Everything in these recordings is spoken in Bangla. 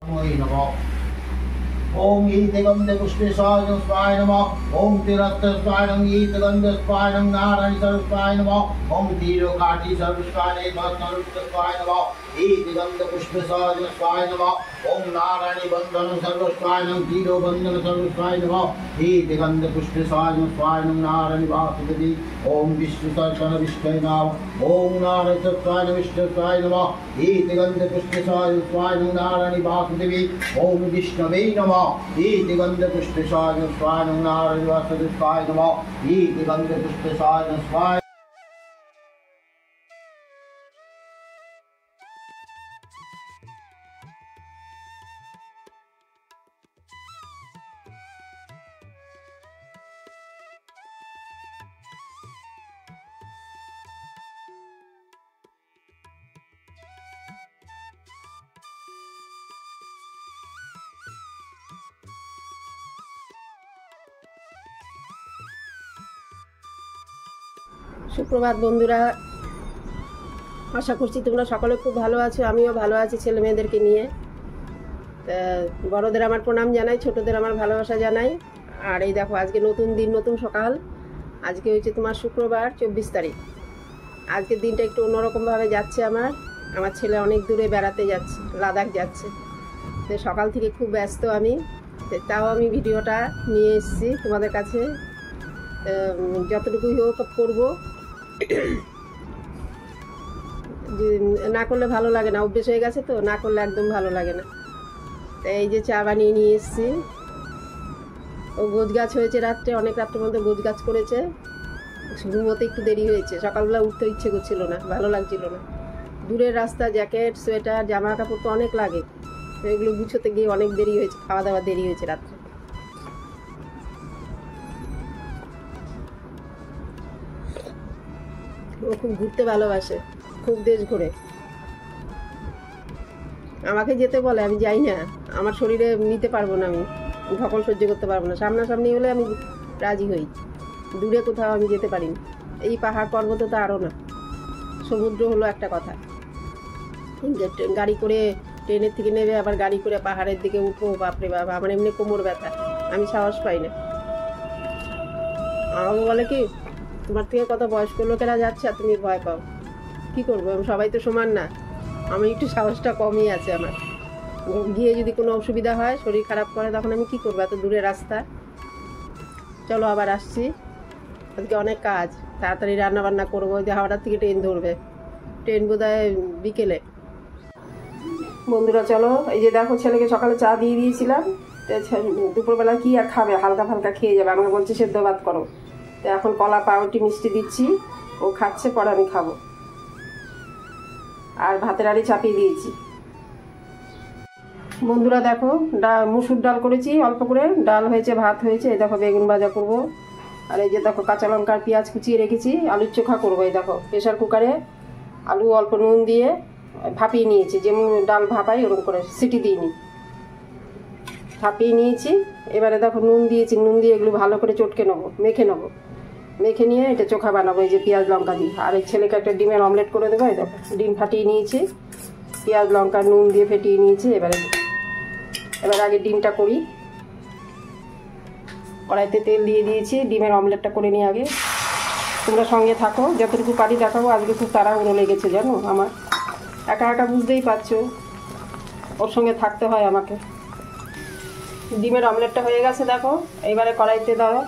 ओम ईतिगंध पुष्पेशाय स्वाय नमः। ओम तिरस्वाय नमः। ईतिगंधस्वाय नमः। नारायण सर्वस्वाय नमः। ओम तीरोकाठी सर्वस्वाय नमः। ईतिगंध पुष्पेशाय स्वाय नमः। ओम नारायण बंधन सर्वस्वाय नमः। तीरो बंधन सर्वस्वाय नमः। ईतिगंध पुष्पेशाय स्वाय नमः। नारायण वासुदेवी। ओम विष्णु सर्वन विष्णु नाम। ओम नारायण सर्वस्वाय विष्णुस्वाय नमः। ईतिगंध पुष्पेशाय स्वाय नमः। नारायण वासुदेवी। ओम विष्णवे नमः। ईतिगंध पुष्पेशाय स्वाय नमः। नारायण वासुदेवाय नमः। ईतिगंध पुष्पेशाय स्वाय। সুপ্রভাত বন্ধুরা, আশা করছি তোমরা সকলে খুব ভালো আছো। আমিও ভালো আছি ছেলে মেয়েদেরকে নিয়ে। বড়দের আমার প্রণাম জানাই, ছোটদের আমার ভালোবাসা জানাই। আর এই দেখো, আজকে নতুন দিন, নতুন সকাল। আজকে হচ্ছে তোমার শুক্রবার 24 তারিখ। আজকের দিনটা একটু অন্যরকমভাবে যাচ্ছে। আমার ছেলে অনেক দূরে বেড়াতে যাচ্ছে, লাদাখ যাচ্ছে। তো সকাল থেকে খুব ব্যস্ত আমি, তাও আমি ভিডিওটা নিয়ে এসেছি তোমাদের কাছে। যতটুকুই হোক করবো, না করলে ভালো লাগে না, অভ্যেস হয়ে গেছে তো, না করলে একদম ভালো লাগে না। তাই এই যে চা বানিয়ে নিয়ে এসেছি। ও গোছ গাছ হয়েছে রাত্রে, অনেক রাত্রের মধ্যে গোছ গাছ করেছে। ঘুমোতে একটু দেরি হয়েছে, সকালবেলা উঠতে ইচ্ছে করছিল না, ভালো লাগছিল না। দূরের রাস্তা, জ্যাকেট, সোয়েটার, জামা কাপড় তো অনেক লাগে, তো এগুলো গুছোতে গিয়ে অনেক দেরি হয়েছে, খাওয়া দাওয়া দেরি হয়েছে রাত্রে। ও খুব ঘুরতে ভালোবাসে, খুব দেশ ঘোরে। আমাকে যেতে বলে, আমি যাই না, আমার শরীরে নিতে পারবো না, আমি ধকল সহ্য করতে পারবো না। সামনাসামনি হলে আমি রাজি হই, দূরে কোথাও আমি যেতে পারি না। এই পাহাড় পর্বত তো আরও না, সমুদ্র হলো একটা কথা। গাড়ি করে, ট্রেনের থেকে নেবে আবার গাড়ি করে পাহাড়ের দিকে উঠবো, বাপরে বাবা, আমার এমনি কোমর ব্যথা, আমি সাহস পাই না। আমাকে বলে কি, তোমার থেকে কত বয়স্ক লোকেরা যাচ্ছে আর তুমি ভয় পাও। কী করবো, সবাই তো সমান না, আমি একটু সাহসটা কমই আছে আমার। গিয়ে যদি কোনো অসুবিধা হয়, শরীর খারাপ করে, তখন আমি কী করবো, এত দূরে রাস্তা। চলো আবার আসছি, আজকে অনেক কাজ, তাড়াতাড়ি রান্নাবান্না করবো। যে হাওড়ার থেকে ট্রেন ধরবে, ট্রেন বোধহয় বিকেলে। বন্ধুরা চলো, এই যে দেখো, ছেলেকে সকালে চা দিয়ে দিয়েছিলাম, দুপুরবেলা কি আর খাবে, হালকা ফালকা খেয়ে যাবে। আমাকে বলছে সেদ্ধ ভাত করো, তো এখন কলা, পাউরুটি, মিষ্টি দিচ্ছি, ও খাচ্ছে, পরে আমি খাবো। আর ভাতের হাঁড়ি চাপিয়ে দিয়েছি। বন্ধুরা দেখো, মুসুর ডাল করেছি অল্প করে, ডাল হয়েছে, ভাত হয়েছে। এই দেখো বেগুন ভাজা করব। আর এই যে দেখো কাঁচা লঙ্কার পেঁয়াজ কুচিয়ে রেখেছি, আলুর চোখা করবো। এই দেখো প্রেশার কুকারে আলু অল্প নুন দিয়ে ভাপিয়ে নিয়েছি, যেমন ডাল ভাপাই ওরকম করে, সিটি দিইনি, ভাপিয়ে নিয়েছি। এবারে দেখো নুন দিয়েছি, নুন দিয়ে এগুলো ভালো করে চটকে নেবো, মেখে নেবো। মেখে নিয়ে এটা চোখা বানাবো, এই যে পেঁয়াজ লঙ্কা দিয়ে। আর এই ছেলেকে একটা ডিমের অমলেট করে দেবো। এই দেখো ডিম ফাটিয়ে নিয়েছি, পেঁয়াজ লঙ্কা নুন দিয়ে ফেটিয়ে নিয়েছি। এবার আগে ডিমটা করি। কড়াইতে তেল দিয়ে দিয়েছি, ডিমের অমলেটটা করে নিই আগে। তোমরা সঙ্গে থাকো, যতটুকু পারি দেখাবো। আজকে খুব তাড়াহুড়ো লেগেছে জানো, আমার একা একা বুঝতেই পারছো, ওর সঙ্গে থাকতে হয় আমাকে। ডিমের অমলেটটা হয়ে গেছে দেখো। এবারে কড়াইতে ধরো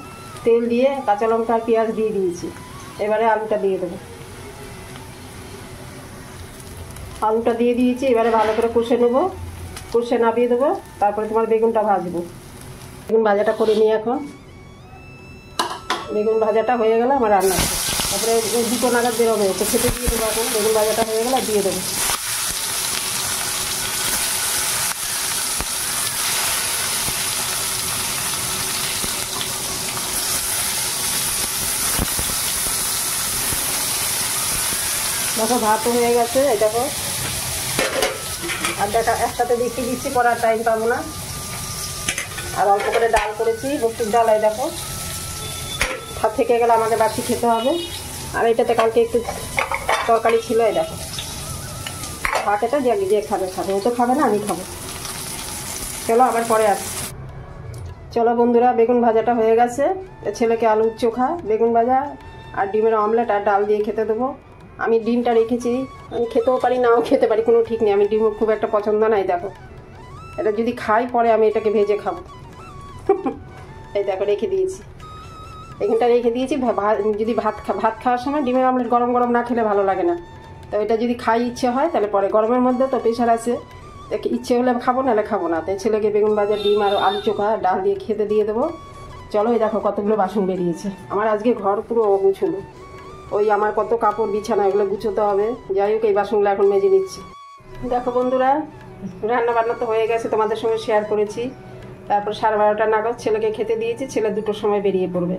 তেল দিয়ে কাঁচা লঙ্কা আর পেঁয়াজ দিয়ে দিয়েছি। এবারে আলুটা দিয়ে দেবো, আলুটা দিয়ে দিয়েছি। এবারে ভালো করে কষে নেবো, কষে নামিয়ে দেবো। তারপরে তোমার বেগুনটা ভাজবো। বেগুন ভাজাটা করে নিই এখন। বেগুন ভাজাটা হয়ে গেলে আমার রান্না, তারপরে 2টো নাগাদ বেরোবে, তো খেতে দিয়ে দেবো। এখন বেগুন ভাজাটা হয়ে গেলে দিয়ে দেবো। দেখো ভাতও হয়ে গেছে। এই দেখো, আর দেখা একসাথে দেখিয়ে দিচ্ছি, করার টাইম পাবো না। আর অল্প করে ডাল করেছি, মসুর ডাল। এই দেখো, ভাত থেকে গেলে আমাকে বাড়তি খেতে হবে। আর এটাতে কালকে একটু তরকারি ছিল। এই দেখো, ভাত এটা যে খাবে খাবে, ও তো খাবে না, আমি খাবো। চলো আবার পরে আসছি। চলো বন্ধুরা, বেগুন ভাজাটা হয়ে গেছে। ছেলেকে আলুর চোখা, বেগুন ভাজা আর ডিমের অমলেট আর ডাল দিয়ে খেতে দেবো। আমি ডিমটা রেখেছি, আমি খেতেও পারি নাও খেতে পারি, কোনো ঠিক নেই। আমি ডিম খুব একটা পছন্দ নাই। দেখো, এটা যদি খাই পরে আমি এটাকে ভেজে খাবো। এই দেখো রেখে দিয়েছি, এখানটা রেখে দিয়েছি। যদি ভাত খাওয়ার সময় ডিমের অমলেট গরম গরম না খেলে ভালো লাগে না। তো এটা যদি খাই ইচ্ছে হয় তাহলে পরে, গরমের মধ্যে তো প্রেশার আছে, ইচ্ছে হলে খাবো, নাহলে খাবো না। তাই ছেলেকে বেগুন ভাজা, ডিম আর আলু চোখা ডাল দিয়ে খেতে দিয়ে দেবো। চলো, এই দেখো কতগুলো বাসন বেরিয়েছে। আমার আজকে ঘর পুরো অগুছলো, ওই আমার কত কাপড় বিছানা, এগুলো গুছোতে হবে। যাই হোক, এই বাসনগুলো এখন মেজে নিচ্ছি। দেখো বন্ধুরা, রান্না বান্না তো হয়ে গেছে, তোমাদের সঙ্গে শেয়ার করেছি। তারপর 12:30 নাগাদ ছেলেকে খেতে দিয়েছি। ছেলে 2টোর সময় বেরিয়ে পড়বে।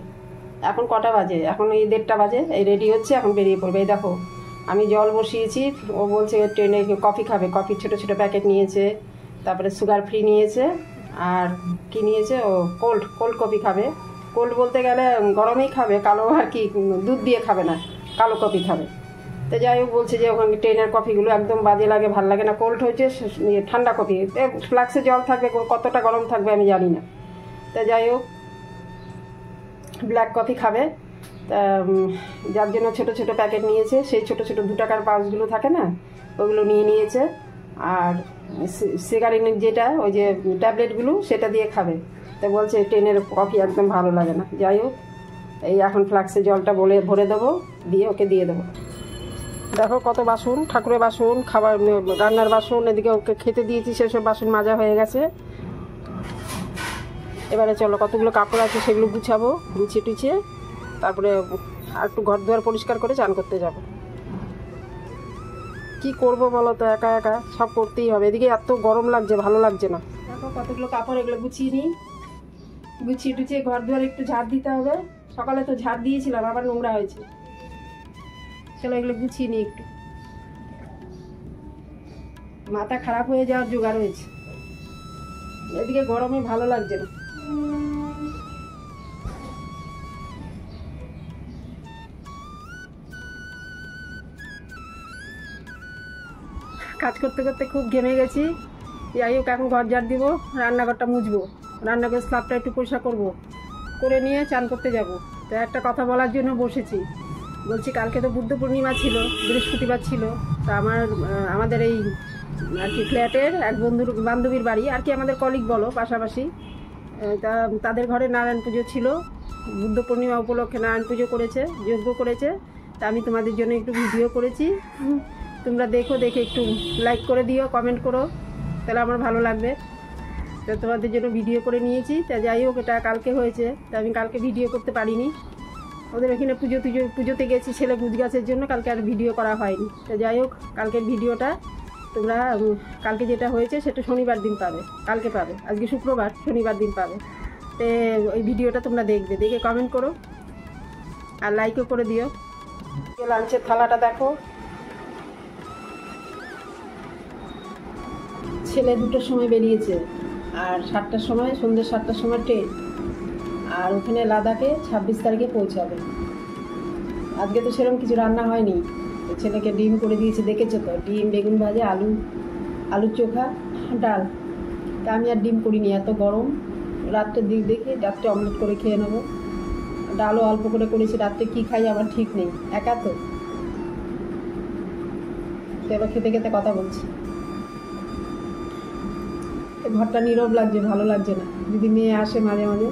এখন কটা বাজে? এখন এই 1:30 বাজে। এই রেডি হচ্ছে, এখন বেরিয়ে পড়বে। এই দেখো আমি জল বসিয়েছি। ও বলছে ট্রেনে কফি খাবে। কফির ছোটো ছোটো প্যাকেট নিয়েছে, তারপরে সুগার ফ্রি নিয়েছে, আর কি নিয়েছে ও কোল্ড কফি খাবে। কোল্ড বলতে গেলে গরমেই খাবে, কালো আর কি দুধ দিয়ে খাবে না, কালো কফি খাবে। তো যাই হোক, বলছে যে ওখানে ট্রেনের কফিগুলো একদম বাজে লাগে, ভাল লাগে না। কোল্ড হয়েছে ঠান্ডা কফি, ফ্লাক্সে জল থাকবে, কতটা গরম থাকবে আমি জানি না। তো যাই হোক, ব্ল্যাক কফি খাবে। তা যার জন্য ছোটো ছোটো প্যাকেট নিয়েছে, সেই ছোটো ছোটো 2 টাকার পাউচগুলো থাকে না, ওগুলো নিয়েছে। আর সিগারেট যেটা, ওই যে ট্যাবলেটগুলো, সেটা দিয়ে খাবে। তো বলছে ট্রেনের কফি একদম ভালো লাগে না। যাই হোক, এই এখন ফ্লাক্সে জলটা ভরে দেবো, দিয়ে ওকে দিয়ে দেবো। দেখো কত বাসন, ঠাকুরের বাসন, খাবার রান্নার বাসন, এদিকে ওকে খেতে দিয়েছি, সেসব বাসন মাজা হয়ে গেছে। এবারে চলো, কতগুলো কাপড় আছে সেগুলো গুছাবো, গুছিয়ে টুছিয়ে তারপরে আর একটু ঘর দুয়ার পরিষ্কার করে চান করতে যাব। কি করব বলো তো, একা একা সব করতেই হবে। এদিকে এত গরম লাগছে, ভালো লাগছে না। দেখো কতগুলো কাপড়, এগুলো গুছিয়ে নিই। গুছিয়ে টুছিয়ে ঘর দুয়ার একটু ঝাড় দিতে হবে। সকালে তো ঝাড় দিয়েছিলাম, আবার নোংরা হয়েছে। চলো এগুলো গুছিয়ে নিই একটু। মাথা খারাপ হয়ে যাওয়ার জোগাড় হয়েছে, এদিকে গরমে ভালো লাগছে না। কাজ করতে করতে খুব ঘেমে গেছি। যাই হোক, এখন ঘর ঝাড় দিব, রান্নাঘরটা মুছবো, রান্নাঘর স্ল্যাবটা একটু পরিষ্কার করবো, করে নিয়ে চান করতে যাব। তো একটা কথা বলার জন্য বসেছি। বলছি, কালকে তো বুদ্ধ পূর্ণিমা ছিল, বৃহস্পতিবার ছিল। তা আমাদের এই আর কি ফ্ল্যাটের এক বান্ধবীর বাড়ি আর কি, আমাদের কলিগ বলো পাশাপাশি, তা তাদের ঘরে নারায়ণ পুজো ছিল। বুদ্ধ পূর্ণিমা উপলক্ষে নারায়ণ পুজো করেছে, যজ্ঞ করেছে। তা আমি তোমাদের জন্য একটু ভিডিও করেছি, তোমরা দেখো, দেখে একটু লাইক করে দিও, কমেন্ট করো, তাহলে আমার ভালো লাগবে। তো তোমাদের জন্য ভিডিও করে নিয়েছি। তা যাই হোক, এটা কালকে হয়েছে, তা আমি কালকে ভিডিও করতে পারিনি। ওদের এখানে পুজোতে গেছি ছেলে গুজ গাছের জন্য, কালকে আর ভিডিও করা হয়নি। তো যাই হোক, কালকের ভিডিওটা তোমরা, কালকে যেটা হয়েছে সেটা শনিবার দিন পাবে, কালকে পাবে। আজকে শুক্রবার, শনিবার দিন পাবে। তো ওই ভিডিওটা তোমরা দেখবে, দেখে কমেন্ট করো আর লাইকও করে দিও। লাঞ্চের থালাটা দেখো, ছেলে 2টোর সময় বেরিয়েছে, আর 7টার সময়, সন্ধ্যে 7টার সময় ট্রেন। আর ওখানে লাদাখে 26 তারিখে পৌঁছাবে। আজকে তো সেরকম কিছু রান্না হয়নি। ছেলেকে ডিম করে দিয়েছি, দেখেছো তো, ডিম, বেগুন ভাজা, আলুর চোখা, ডাল। তা আমি আর ডিম করিনি, এত গরম। রাত্রের দিক দেখে রাত্রে অমলেট করে খেয়ে নেবো। ডালও অল্প করে করেছি, রাত্রে কী খাই আমার ঠিক নেই, একা তো। এবার খেতে খেতে কথা বলছি। ঘরটা নীরব লাগছে, ভালো লাগছে না। যদি মেয়ে আসে মাঝে মাঝে,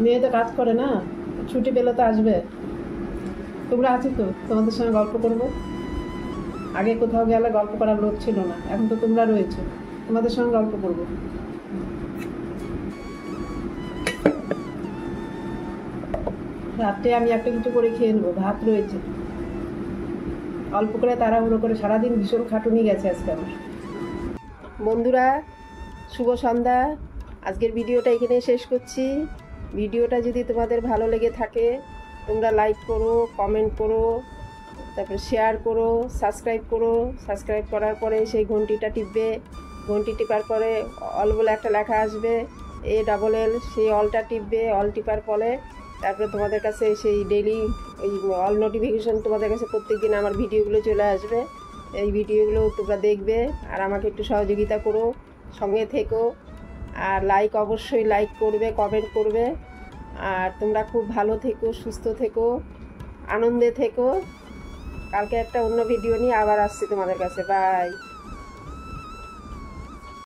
মেয়ে তো কাজ করে না, ছুটি পেলে তো আসবে। তোমরা আছো তো, তোমাদের সঙ্গে গল্প করবো। আগে কোথাও গেলে গল্প করার লোক ছিল না, এখন তো তোমরা রয়েছো, তোমাদের সঙ্গে গল্প করবো। রাত্রে আমি একটা কিছু করে খেয়ে নেবো, ভাত রয়েছে অল্প করে, তাড়াহুড়ো করে। সারাদিন ভীষণ খাটুনি গেছে আজকে আমার। বন্ধুরা, শুভ সন্ধ্যা। আজকের ভিডিওটা এখানে শেষ করছি। ভিডিওটা যদি তোমাদের ভালো লেগে থাকে, তোমরা লাইক করো, কমেন্ট করো, তারপরে শেয়ার করো, সাবস্ক্রাইব করো। সাবস্ক্রাইব করার পরে সেই ঘন্টিটা টিপবে, ঘন্টি টিপার পরে অল বলে একটা লেখা আসবে, ALL, সেই অলটা টিপবে। অল টিপার ফলে তারপরে তোমাদের কাছে সেই ডেইলি ওই অল নোটিফিকেশন তোমাদের কাছে প্রত্যেক দিন আমার ভিডিওগুলো চলে আসবে। এই ভিডিওগুলো তোমরা দেখবে আর আমাকে একটু সহযোগিতা করো, সঙ্গে থেকো, আর লাইক অবশ্যই লাইক করবে, কমেন্ট করবে। আর তোমরা খুব ভালো থেকো, সুস্থ থেকো, আনন্দে থেকো। কালকে একটা অন্য ভিডিও নিয়ে আবার আসছি তোমাদের কাছে। বাই।